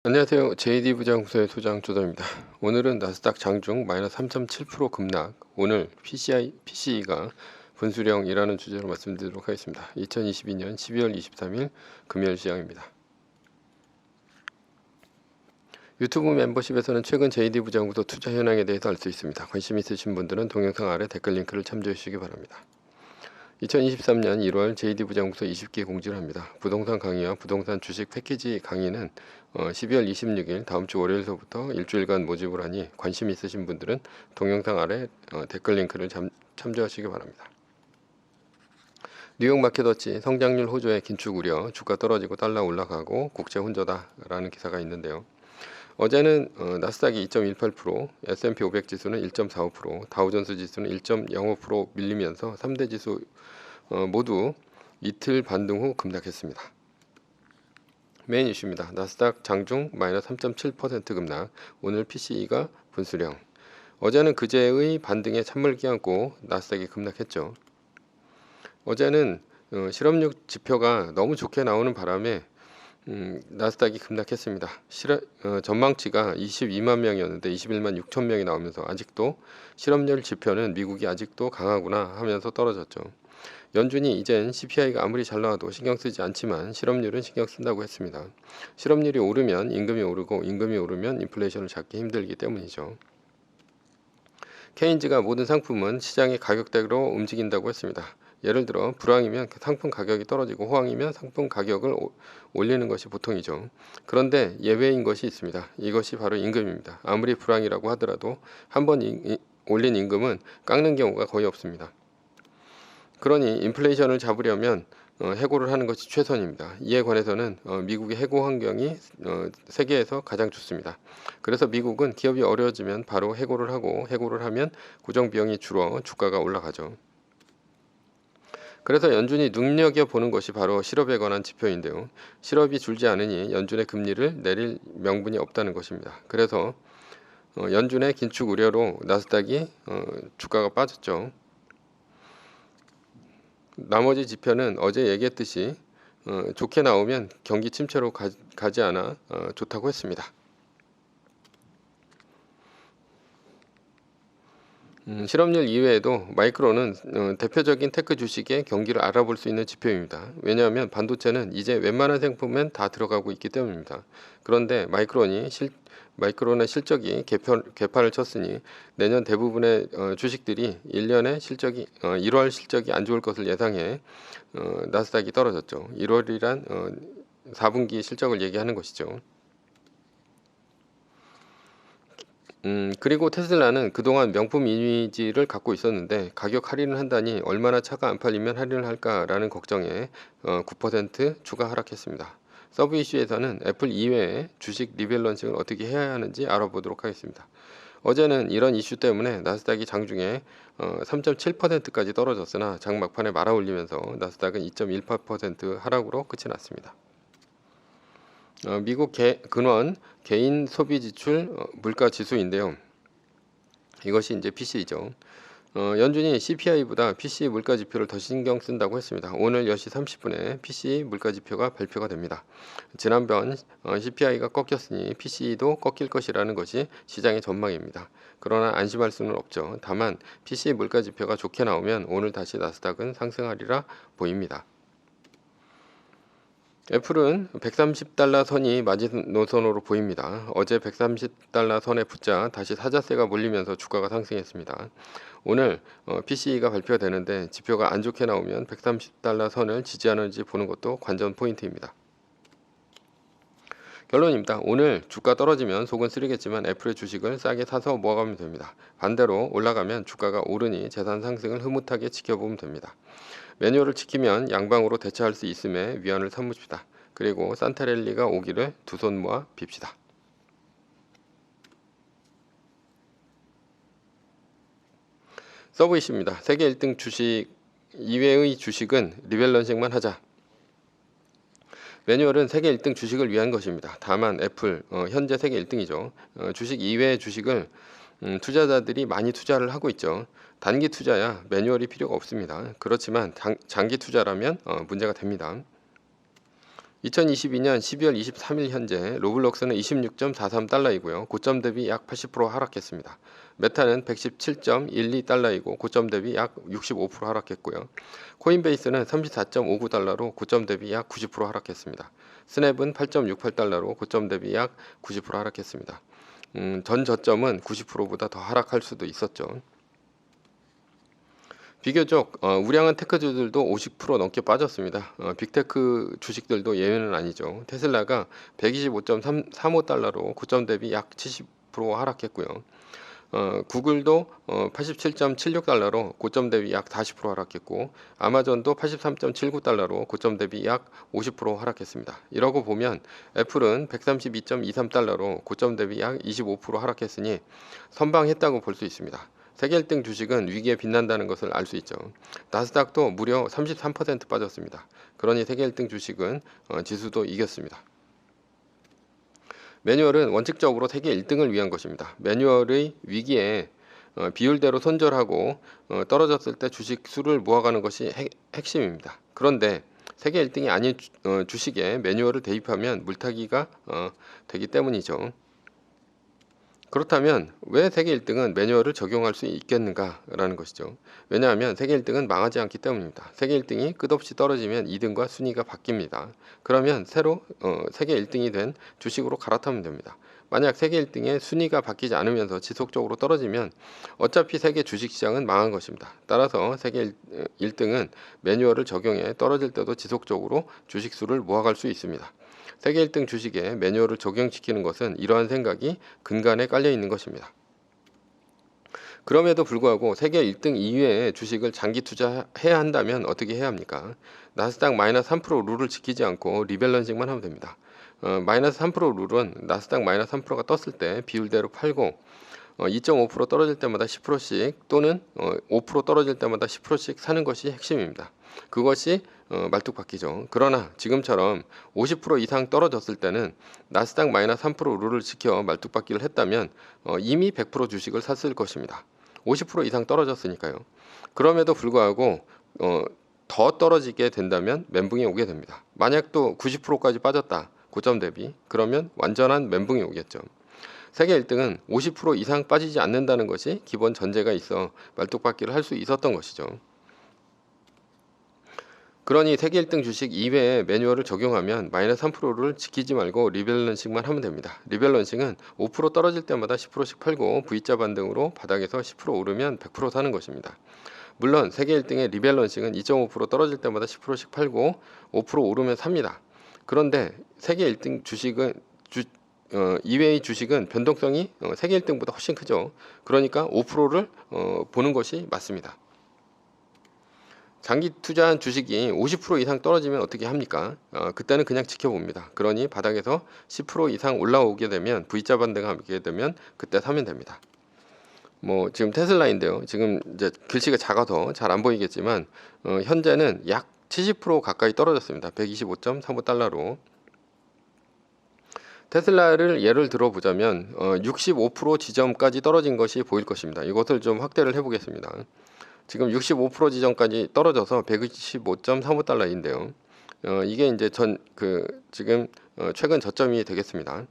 안녕하세요. JD부장구소의 소장 조정입니다. 오늘은 나스닥 장중 마이너스 3.7% 급락, 오늘 PCE가 분수령이라는 주제로 말씀드리도록 하겠습니다. 2022년 12월 23일 금요일 시장입니다. 유튜브 멤버십에서는 최근 JD부장구소 투자 현황에 대해서 알 수 있습니다. 관심 있으신 분들은 동영상 아래 댓글 링크를 참조해 주시기 바랍니다. 2023년 1월 JD부장구소 20기 공지를 합니다. 부동산 강의와 부동산 주식 패키지 강의는 12월 26일 다음주 월요일서부터 일주일간 모집을 하니 관심 있으신 분들은 동영상 아래 댓글 링크를 참조하시기 바랍니다. 뉴욕 마켓워치 성장률 호조의 긴축 우려, 주가 떨어지고 달러 올라가고 국채 혼조다라는 기사가 있는데요. 어제는 나스닥이 2.18%, S&P 500 지수는 1.45%, 다우존스 지수는 1.05% 밀리면서 3대 지수 모두 이틀 반등 후 급락했습니다. 메인 이슈입니다. 나스닥 장중 마이너스 3.7% 급락, 오늘 PCE가 분수령. 어제는 그제의 반등에 찬물기 안고 나스닥이 급락했죠. 어제는 실업률 지표가 너무 좋게 나오는 바람에 나스닥이 급락했습니다. 전망치가 22만 명이었는데 21만 6천 명이 나오면서 아직도 실업률 지표는 미국이 아직도 강하구나 하면서 떨어졌죠. 연준이 이젠 CPI가 아무리 잘 나와도 신경 쓰지 않지만 실업률은 신경 쓴다고 했습니다. 실업률이 오르면 임금이 오르고 임금이 오르면 인플레이션을 잡기 힘들기 때문이죠. 케인즈가 모든 상품은 시장의 가격대로 움직인다고 했습니다. 예를 들어 불황이면 상품 가격이 떨어지고 호황이면 상품 가격을 올리는 것이 보통이죠. 그런데 예외인 것이 있습니다. 이것이 바로 임금입니다. 아무리 불황이라고 하더라도 한번 올린 임금은 깎는 경우가 거의 없습니다. 그러니 인플레이션을 잡으려면 해고를 하는 것이 최선입니다. 이에 관해서는 미국의 해고 환경이 세계에서 가장 좋습니다. 그래서 미국은 기업이 어려워지면 바로 해고를 하고 해고를 하면 고정비용이 줄어 주가가 올라가죠. 그래서 연준이 눈여겨보는 것이 바로 실업에 관한 지표인데요. 실업이 줄지 않으니 연준의 금리를 내릴 명분이 없다는 것입니다. 그래서 연준의 긴축 우려로 나스닥이 주가가 빠졌죠. 나머지 지표는 어제 얘기했듯이 좋게 나오면 경기 침체로 가지 않아 좋다고 했습니다. 실업률 이외에도 마이크로는 대표적인 테크 주식의 경기를 알아볼 수 있는 지표입니다. 왜냐하면 반도체는 이제 웬만한 상품엔 다 들어가고 있기 때문입니다. 그런데 마이크론의 실적이 개판을 쳤으니 내년 대부분의 주식들이 1월 실적이 안 좋을 것을 예상해 나스닥이 떨어졌죠. 1월이란 4분기 실적을 얘기하는 것이죠. 그리고 테슬라는 그동안 명품 이미지를 갖고 있었는데 가격 할인을 한다니 얼마나 차가 안 팔리면 할인을 할까라는 걱정에 9% 추가 하락했습니다. 서브 이슈에서는 애플 이외에 주식 리밸런싱을 어떻게 해야 하는지 알아보도록 하겠습니다. 어제는 이런 이슈 때문에 나스닥이 장중에 3.7%까지 떨어졌으나 장 막판에 말아올리면서 나스닥은 2.18% 하락으로 끝이 났습니다. 미국 근원 개인 소비 지출 물가 지수인데요. 이것이 이제 PCE죠. 연준이 CPI보다 PCE 물가 지표를 더 신경 쓴다고 했습니다. 오늘 10시 30분에 PCE 물가 지표가 발표가 됩니다. 지난번 CPI가 꺾였으니 PCE도 꺾일 것이라는 것이 시장의 전망입니다. 그러나 안심할 수는 없죠. 다만 PCE 물가 지표가 좋게 나오면 오늘 다시 나스닥은 상승하리라 보입니다. 애플은 130달러 선이 마지노선으로 보입니다. 어제 130달러 선에 붙자 다시 사자세가 몰리면서 주가가 상승했습니다. 오늘 PCE가 발표가 되는데 지표가 안 좋게 나오면 130달러 선을 지지하는지 보는 것도 관전 포인트입니다. 결론입니다. 오늘 주가 떨어지면 속은 쓰리겠지만 애플의 주식을 싸게 사서 모아가면 됩니다. 반대로 올라가면 주가가 오르니 재산 상승을 흐뭇하게 지켜보면 됩니다. 매뉴얼을 지키면 양방으로 대처할 수 있음에 위안을 삼읍시다. 그리고 산타랠리가 오기를 두 손 모아 빕시다. 서브 이슈입니다. 세계 1등 주식 이외의 주식은 리밸런싱만 하자. 매뉴얼은 세계 1등 주식을 위한 것입니다. 다만 애플 현재 세계 1등이죠. 주식 이외의 주식을 투자자들이 많이 투자를 하고 있죠. 단기 투자야 매뉴얼이 필요가 없습니다. 그렇지만 장기 투자라면 문제가 됩니다. 2022년 12월 23일 현재 로블록스는 26.43달러이고요. 고점 대비 약 80% 하락했습니다. 메타는 117.12달러이고 고점 대비 약 65% 하락했고요. 코인베이스는 34.59달러로 고점 대비 약 90% 하락했습니다. 스냅은 8.68달러로 고점 대비 약 90% 하락했습니다. 전 저점은 90%보다 더 하락할 수도 있었죠. 비교적 우량한 테크주들도 50% 넘게 빠졌습니다. 빅테크 주식들도 예외는 아니죠. 테슬라가 125.35달러로 고점 대비 약 70% 하락했고요. 구글도 87.76달러로 고점 대비 약 40% 하락했고, 아마존도 83.79달러로 고점 대비 약 50% 하락했습니다. 이러고 보면 애플은 132.23달러로 고점 대비 약 25% 하락했으니 선방했다고 볼 수 있습니다. 세계 1등 주식은 위기에 빛난다는 것을 알 수 있죠. 나스닥도 무려 33% 빠졌습니다. 그러니 세계 1등 주식은 지수도 이겼습니다. 매뉴얼은 원칙적으로 세계 1등을 위한 것입니다. 매뉴얼의 위기에 비율대로 손절하고 떨어졌을 때 주식 수를 모아가는 것이 핵심입니다. 그런데 세계 1등이 아닌 주식에 매뉴얼을 대입하면 물타기가 되기 때문이죠. 그렇다면 왜 세계 1등은 매뉴얼을 적용할 수 있겠는가라는 것이죠. 왜냐하면 세계 1등은 망하지 않기 때문입니다. 세계 1등이 끝없이 떨어지면 2등과 순위가 바뀝니다. 그러면 새로 세계 1등이 된 주식으로 갈아타면 됩니다. 만약 세계 1등의 순위가 바뀌지 않으면서 지속적으로 떨어지면 어차피 세계 주식시장은 망한 것입니다. 따라서 세계 1등은 매뉴얼을 적용해 떨어질 때도 지속적으로 주식수를 모아갈 수 있습니다. 세계 1등 주식에 매뉴얼을 적용시키는 것은 이러한 생각이 근간에 깔려 있는 것입니다. 그럼에도 불구하고 세계 1등 이외의 주식을 장기 투자해야 한다면 어떻게 해야 합니까? 나스닥 마이너스 3% 룰을 지키지 않고 리밸런싱만 하면 됩니다. 마이너스 3% 룰은 나스닥 마이너스 3%가 떴을 때 비율대로 팔고 2.5% 떨어질 때마다 10%씩 또는 5% 떨어질 때마다 10%씩 사는 것이 핵심입니다. 그것이 말뚝박기죠. 그러나 지금처럼 50% 이상 떨어졌을 때는 나스닥 마이너스 3% 룰을 지켜 말뚝박기를 했다면 이미 100% 주식을 샀을 것입니다. 50% 이상 떨어졌으니까요. 그럼에도 불구하고 더 떨어지게 된다면 멘붕이 오게 됩니다. 만약 또 90%까지 빠졌다. 고점 대비. 그러면 완전한 멘붕이 오겠죠. 세계 1등은 50% 이상 빠지지 않는다는 것이 기본 전제가 있어 말뚝박기를 할 수 있었던 것이죠. 그러니 세계 1등 주식 이외에 매뉴얼을 적용하면 마이너스 3%를 지키지 말고 리밸런싱만 하면 됩니다. 리밸런싱은 5% 떨어질 때마다 10%씩 팔고 V자 반등으로 바닥에서 10% 오르면 100% 사는 것입니다. 물론 세계 1등의 리밸런싱은 2.5% 떨어질 때마다 10%씩 팔고 5% 오르면 삽니다. 그런데 세계 1등 주식은 이외의 주식은 변동성이 세계 1등보다 훨씬 크죠. 그러니까 5%를 보는 것이 맞습니다. 장기 투자한 주식이 50% 이상 떨어지면 어떻게 합니까? 그때는 그냥 지켜봅니다. 그러니 바닥에서 10% 이상 올라오게 되면 V자 반등하게 되면 그때 사면 됩니다. 뭐 지금 테슬라인데요. 지금 이제 글씨가 작아서 잘 안 보이겠지만 현재는 약 70% 가까이 떨어졌습니다. 125.35달러로. 테슬라를 예를 들어보자면 65% 지점까지 떨어진 것이 보일 것입니다. 이것을 좀 확대를 해보겠습니다. 지금 65% 지점까지 떨어져서 125.35달러인데요. 이게 이제 지금 최근 저점이 되겠습니다.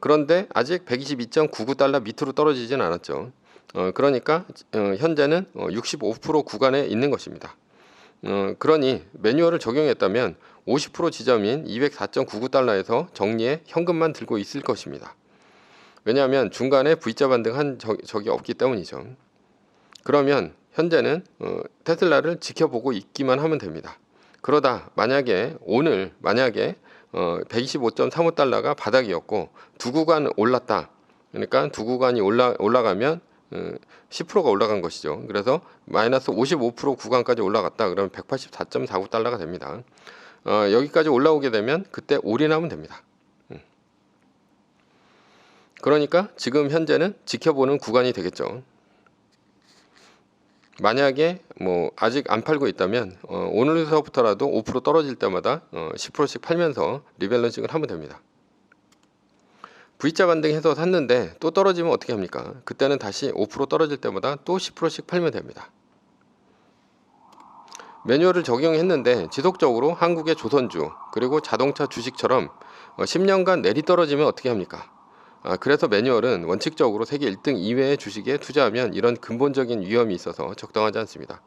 그런데 아직 122.99달러 밑으로 떨어지진 않았죠. 그러니까 현재는 65% 구간에 있는 것입니다. 그러니 매뉴얼을 적용했다면 50% 지점인 204.99달러에서 정리해 현금만 들고 있을 것입니다. 왜냐하면 중간에 V자 반등한 적이 없기 때문이죠. 그러면 현재는 테슬라를 지켜보고 있기만 하면 됩니다. 그러다 오늘 만약에 125.35달러가 바닥이었고 두 구간 올랐다. 그러니까 두 구간이 올라가면 10%가 올라간 것이죠. 그래서 마이너스 55% 구간까지 올라갔다. 그러면 184.49달러가 됩니다. 여기까지 올라오게 되면 그때 올인하면 됩니다. 그러니까 지금 현재는 지켜보는 구간이 되겠죠. 만약에 아직 안 팔고 있다면 오늘서부터라도 5% 떨어질 때마다 10%씩 팔면서 리밸런싱을 하면 됩니다. V자 반등해서 샀는데 또 떨어지면 어떻게 합니까? 그때는 다시 5% 떨어질 때마다 또 10%씩 팔면 됩니다. 매뉴얼을 적용했는데 지속적으로 한국의 조선주 그리고 자동차 주식처럼 10년간 내리 떨어지면 어떻게 합니까? 그래서 매뉴얼은 원칙적으로 세계 1등 이외의 주식에 투자하면 이런 근본적인 위험이 있어서 적당하지 않습니다.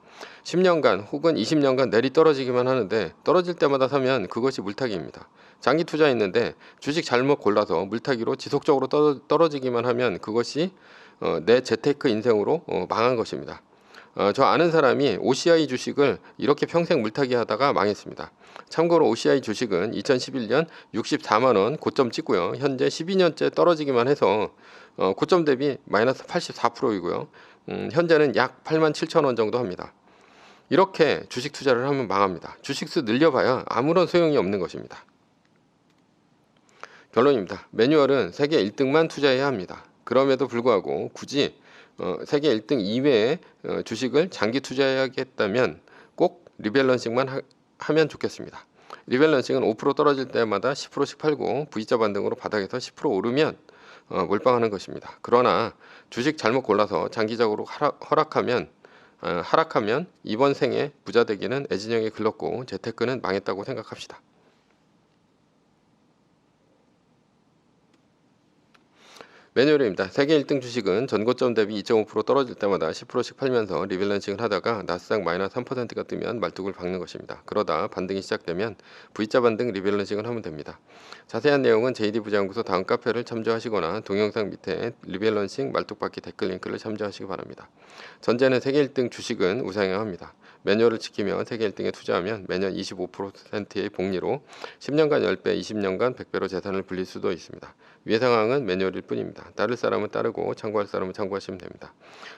10년간 혹은 20년간 내리 떨어지기만 하는데 떨어질 때마다 사면 그것이 물타기입니다. 장기 투자했는데 주식 잘못 골라서 물타기로 지속적으로 떨어지기만 하면 그것이 내 재테크 인생으로 망한 것입니다. 저 아는 사람이 OCI 주식을 이렇게 평생 물타기 하다가 망했습니다. 참고로 OCI 주식은 2011년 64만원 고점 찍고요. 현재 12년째 떨어지기만 해서 고점 대비 마이너스 84%이고요. 현재는 약 8만 7천 원 정도 합니다. 이렇게 주식 투자를 하면 망합니다. 주식수 늘려봐야 아무런 소용이 없는 것입니다. 결론입니다. 매뉴얼은 세계 1등만 투자해야 합니다. 그럼에도 불구하고 굳이 세계 1등 이외의 주식을 장기 투자해야겠다면 꼭 리밸런싱만 하면 좋겠습니다. 리밸런싱은 5% 떨어질 때마다 10%씩 팔고 V자 반등으로 바닥에서 10% 오르면 몰빵하는 것입니다. 그러나 주식 잘못 골라서 장기적으로 하락하면 이번 생에 부자 되기는 애진영이 글렀고 재테크는 망했다고 생각합시다. 매뉴얼입니다. 세계 1등 주식은 전고점 대비 2.5% 떨어질 때마다 10%씩 팔면서 리밸런싱을 하다가 나스닥 마이너스 3%가 뜨면 말뚝을 박는 것입니다. 그러다 반등이 시작되면 V자 반등 리밸런싱을 하면 됩니다. 자세한 내용은 JD 부자연구소 다음 카페를 참조하시거나 동영상 밑에 리밸런싱 말뚝박기 댓글 링크를 참조하시기 바랍니다. 전제는 세계 1등 주식은 우상향합니다. 매뉴얼을 지키며 세계 1등에 투자하면 매년 25%의 복리로 10년간 10배, 20년간 100배로 재산을 불릴 수도 있습니다. 위의 상황은 매뉴얼일 뿐입니다. 따를 사람은 따르고 참고할 사람은 참고하시면 됩니다.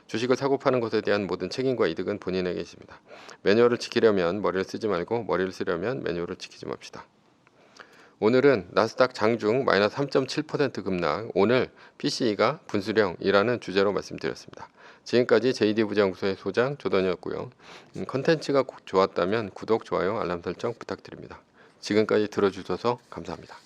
주식을 사고 파는 것에 대한 모든 책임과 이득은 본인에게 있습니다. 매뉴얼을 지키려면 머리를 쓰지 말고 머리를 쓰려면 매뉴얼을 지키지 맙시다. 오늘은 나스닥 장중 마이너스 3.7% 급락, 오늘 PCE가 분수령이라는 주제로 말씀드렸습니다. 지금까지 JD 부자연구소의 소장 조던이었고요. 컨텐츠가 좋았다면 구독, 좋아요, 알람 설정 부탁드립니다. 지금까지 들어주셔서 감사합니다.